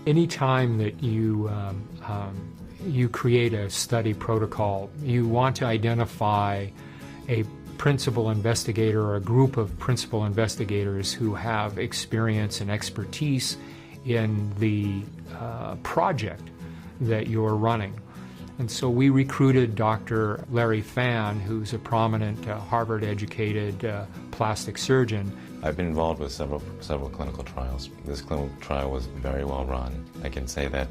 Anytime that you create a study protocol, you want to identify a principal investigator or a group of principal investigators who have experience and expertise in the project that you're running. And so we recruited Dr. Larry Fan, who's a prominent Harvard-educated plastic surgeon. I've been involved with several clinical trials. This clinical trial was very well run. I can say that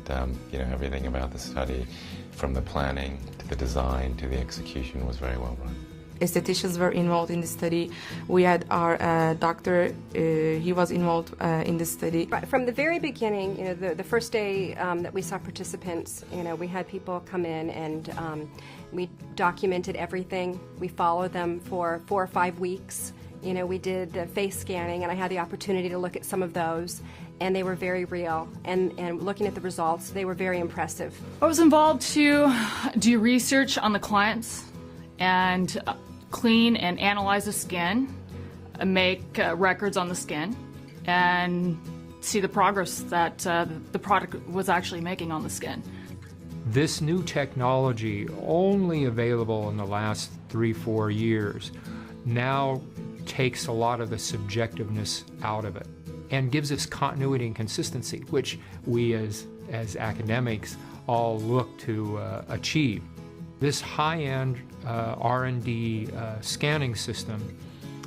everything about the study, from the planning to the design to the execution, was very well run. Estheticians were involved in the study. We had our doctor, he was involved in the study. From the very beginning, the first day that we saw participants, we had people come in and we documented everything. We followed them for 4 or 5 weeks. We did the face scanning, and I had the opportunity to look at some of those, and they were very real. And looking at the results, they were very impressive. I was involved to do research on the clients and clean and analyze the skin, make records on the skin, and see the progress that the product was actually making on the skin. This new technology, only available in the last 3-4 years, now takes a lot of the subjectiveness out of it and gives us continuity and consistency, which we as academics all look to achieve. This high-end R&D scanning system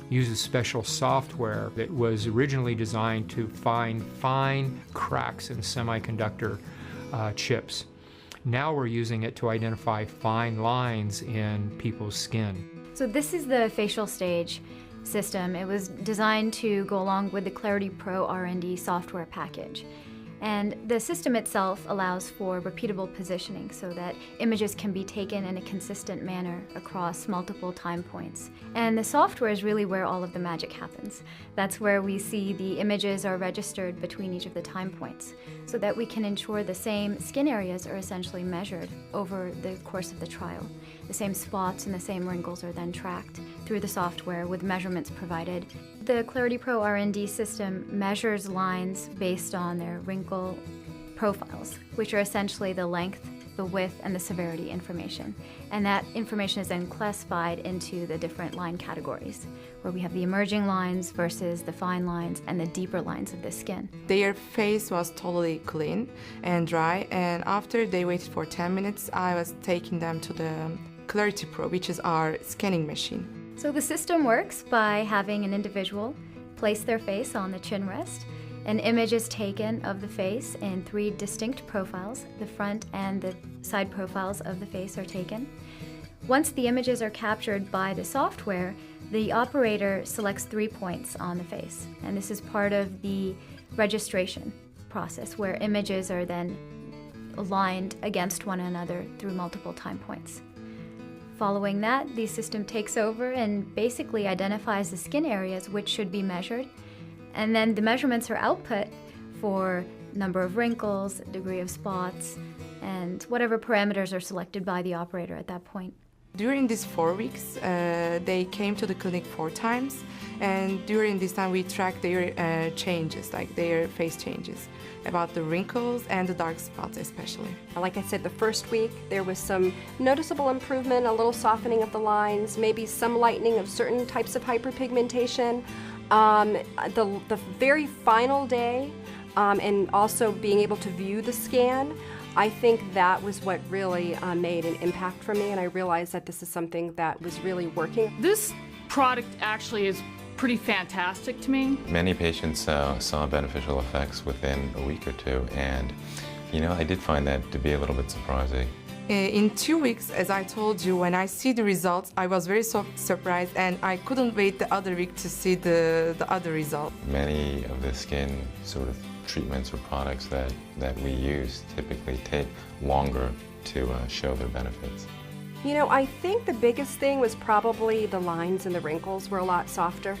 uses special software that was originally designed to find fine cracks in semiconductor chips. Now we're using it to identify fine lines in people's skin. So this is the facial stage system. It was designed to go along with the Clarity Pro R&D software package. And the system itself allows for repeatable positioning so that images can be taken in a consistent manner across multiple time points. And the software is really where all of the magic happens. That's where we see the images are registered between each of the time points so that we can ensure the same skin areas are essentially measured over the course of the trial. The same spots and the same wrinkles are then tracked through the software with measurements provided. The Clarity Pro R&D system measures lines based on their wrinkle profiles, which are essentially the length, the width, and the severity information. And that information is then classified into the different line categories, where we have the emerging lines versus the fine lines and the deeper lines of the skin. Their face was totally clean and dry, and after they waited for 10 minutes, I was taking them to the Clarity Pro, which is our scanning machine. So the system works by having an individual place their face on the chin rest. An image is taken of the face in 3 distinct profiles. The front and the side profiles of the face are taken. Once the images are captured by the software, the operator selects 3 points on the face. And this is part of the registration process, where images are then aligned against one another through multiple time points. Following that, the system takes over and basically identifies the skin areas which should be measured, and then the measurements are output for number of wrinkles, degree of spots, and whatever parameters are selected by the operator at that point. During these 4 weeks, they came to the clinic 4 times, and during this time we tracked their changes, like their face changes, about the wrinkles and the dark spots especially. Like I said, the first week there was some noticeable improvement, a little softening of the lines, maybe some lightening of certain types of hyperpigmentation. The very final day, and also being able to view the scan, I think that was what really made an impact for me, and I realized that this is something that was really working. This product actually is pretty fantastic to me. Many patients saw beneficial effects within a week or 2, and I did find that to be a little bit surprising. In 2 weeks, as I told you, when I see the results, I was very surprised, and I couldn't wait the other week to see the other result. Many of the skin sort of treatments or products that we use typically take longer to show their benefits. I think the biggest thing was probably the lines and the wrinkles were a lot softer,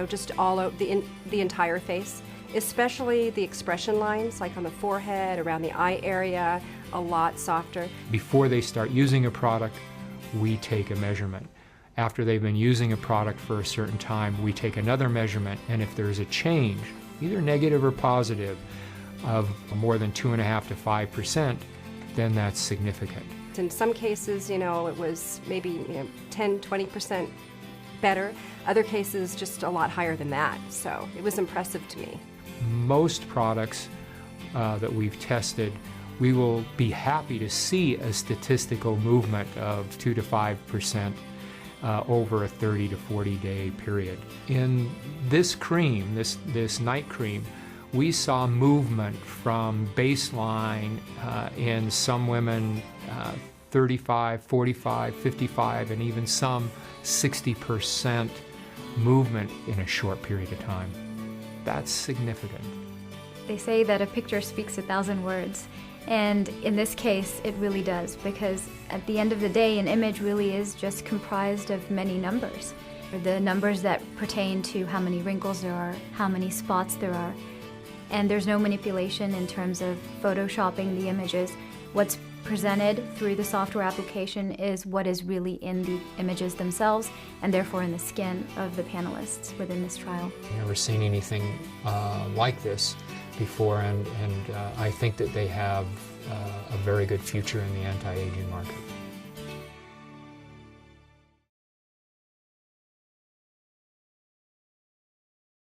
just all over the entire face, especially the expression lines, like on the forehead, around the eye area, a lot softer. Before they start using a product, we take a measurement. After they've been using a product for a certain time, we take another measurement, and if there's a change, either negative or positive, of more than 2.5 to 5%, then that's significant. In some cases, it was maybe 10, 20% better. Other cases, just a lot higher than that. So it was impressive to me. Most products that we've tested, we will be happy to see a statistical movement of 2 to 5% over a 30 to 40 day period. In this cream, this night cream, we saw movement from baseline in some women 35, 45, 55, and even some 60% movement in a short period of time. That's significant. They say that a picture speaks 1,000 words, and in this case it really does, because at the end of the day an image really is just comprised of many numbers. The numbers that pertain to how many wrinkles there are, how many spots there are, and there's no manipulation in terms of photoshopping the images. What's presented through the software application is what is really in the images themselves, and therefore in the skin of the panelists within this trial. I've never seen anything like this before, and I think that they have a very good future in the anti-aging market.